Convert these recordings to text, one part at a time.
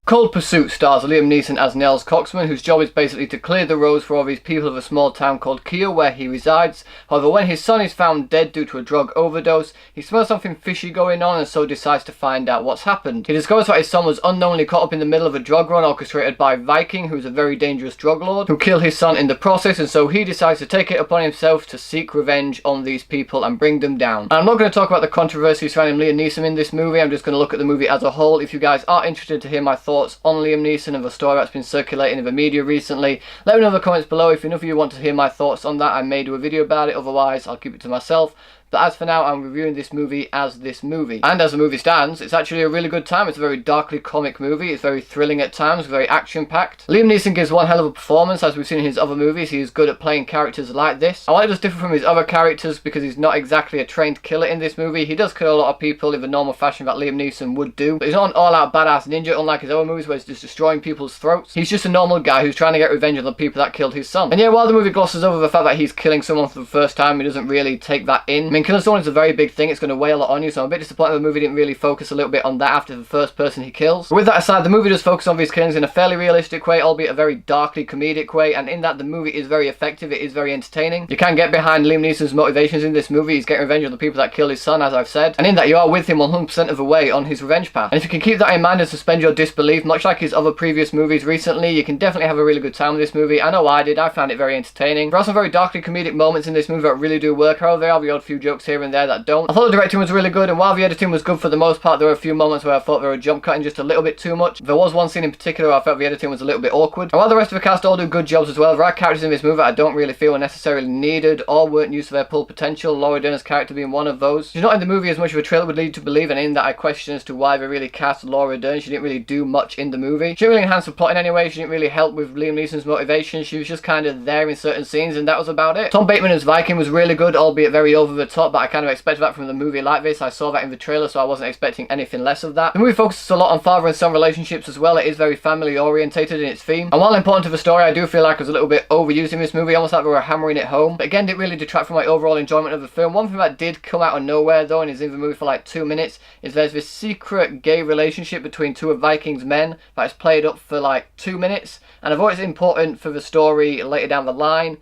Cold Pursuit stars Liam Neeson as Nels Coxman, whose job is basically to clear the roads for all these people of a small town called Kia, where he resides. However, when his son is found dead due to a drug overdose, he smells something fishy going on and so decides to find out what's happened. He discovers that his son was unknowingly caught up in the middle of a drug run orchestrated by Viking, who's a very dangerous drug lord, who killed his son in the process, and so he decides to take it upon himself to seek revenge on these people and bring them down. And I'm not going to talk about the controversy surrounding Liam Neeson in this movie, I'm just going to look at the movie as a whole. If you guys are interested to hear my thoughts on Liam Neeson and the story that's been circulating in the media recently, let me know in the comments below. If enough of you want to hear my thoughts on that, I may do a video about it, otherwise I'll keep it to myself. But as for now, I'm reviewing this movie as this movie. And as the movie stands, it's actually a really good time. It's a very darkly comic movie. It's very thrilling at times, very action-packed. Liam Neeson gives one hell of a performance, as we've seen in his other movies. He is good at playing characters like this. I want it does differ from his other characters because he's not exactly a trained killer in this movie. He does kill a lot of people in the normal fashion that Liam Neeson would do. But he's not an all-out badass ninja, unlike his other movies where he's just destroying people's throats. He's just a normal guy who's trying to get revenge on the people that killed his son. And yeah, while the movie glosses over the fact that he's killing someone for the first time, he doesn't really take that in. I mean, killing someone is a very big thing. It's going to weigh a lot on you, so I'm a bit disappointed the movie didn't really focus a little bit on that after the first person he kills. But with that aside, the movie does focus on these killings in a fairly realistic way, albeit a very darkly comedic way, and in that the movie is very effective. It is very entertaining. You can get behind Liam Neeson's motivations in this movie. He's getting revenge on the people that killed his son, as I've said, and in that you are with him 100% of the way on his revenge path. And if you can keep that in mind and suspend your disbelief, much like his other previous movies recently, you can definitely have a really good time with this movie. I know I did. I found it very entertaining. There are some very darkly comedic moments in this movie that really do work. However, there are the odd few jokes here and there that don't. I thought the directing was really good, and while the editing was good for the most part, there were a few moments where I thought they were jump cutting just a little bit too much. There was one scene in particular where I felt the editing was a little bit awkward. And while the rest of the cast all do good jobs as well, there are characters in this movie that I don't really feel were necessarily needed or weren't used to their full potential, Laura Dern's character being one of those. She's not in the movie as much of a trailer would lead you to believe, and in that I question as to why they really cast Laura Dern. She didn't really do much in the movie. She didn't really enhance the plot in any way. She didn't really help with Liam Neeson's motivation. She was just kind of there in certain scenes, and that was about it. Tom Bateman as Viking was really good, albeit very over the top, but I kind of expected that from the movie like this. I saw that in the trailer, so I wasn't expecting anything less of that. The movie focuses a lot on father and son relationships as well. It is very family orientated in its theme, and while important to the story, I do feel like it was a little bit overused in this movie, almost like they were hammering it home. But again, it really detract from my overall enjoyment of the film. One thing that did come out of nowhere though, and is in the movie for like 2 minutes, is there's this secret gay relationship between two of Viking's men that is played up for like 2 minutes, and although it's important for the story later down the line,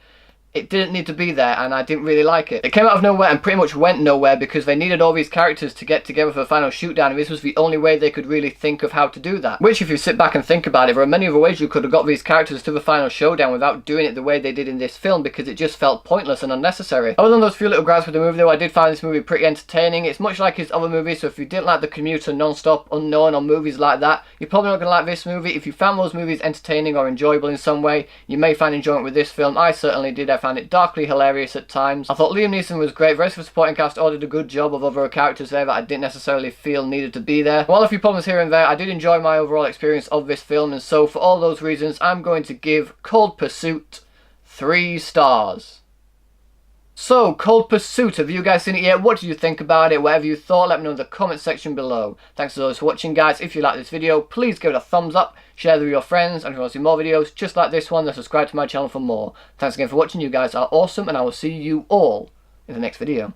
it didn't need to be there, and I didn't really like it. It came out of nowhere and pretty much went nowhere because they needed all these characters to get together for the final shootdown, and this was the only way they could really think of how to do that. Which, if you sit back and think about it, there are many other ways you could have got these characters to the final showdown without doing it the way they did in this film, because it just felt pointless and unnecessary. Other than those few little gripes with the movie though, I did find this movie pretty entertaining. It's much like his other movies, so if you didn't like The Commuter, Non-Stop, Unknown, or movies like that, you're probably not going to like this movie. If you found those movies entertaining or enjoyable in some way, you may find enjoyment with this film. I certainly did. I found it darkly hilarious at times. I thought Liam Neeson was great. The rest of the supporting cast all did a good job of other characters there that I didn't necessarily feel needed to be there. While a few problems here and there, I did enjoy my overall experience of this film, and so for all those reasons, I'm going to give Cold Pursuit 3 stars. So, Cold Pursuit, have you guys seen it yet? What did you think about it? Whatever you thought, let me know in the comment section below. Thanks as always for watching, guys. If you like this video, please give it a thumbs up, share it with your friends, and if you want to see more videos just like this one, then subscribe to my channel for more. Thanks again for watching. You guys are awesome, and I will see you all in the next video.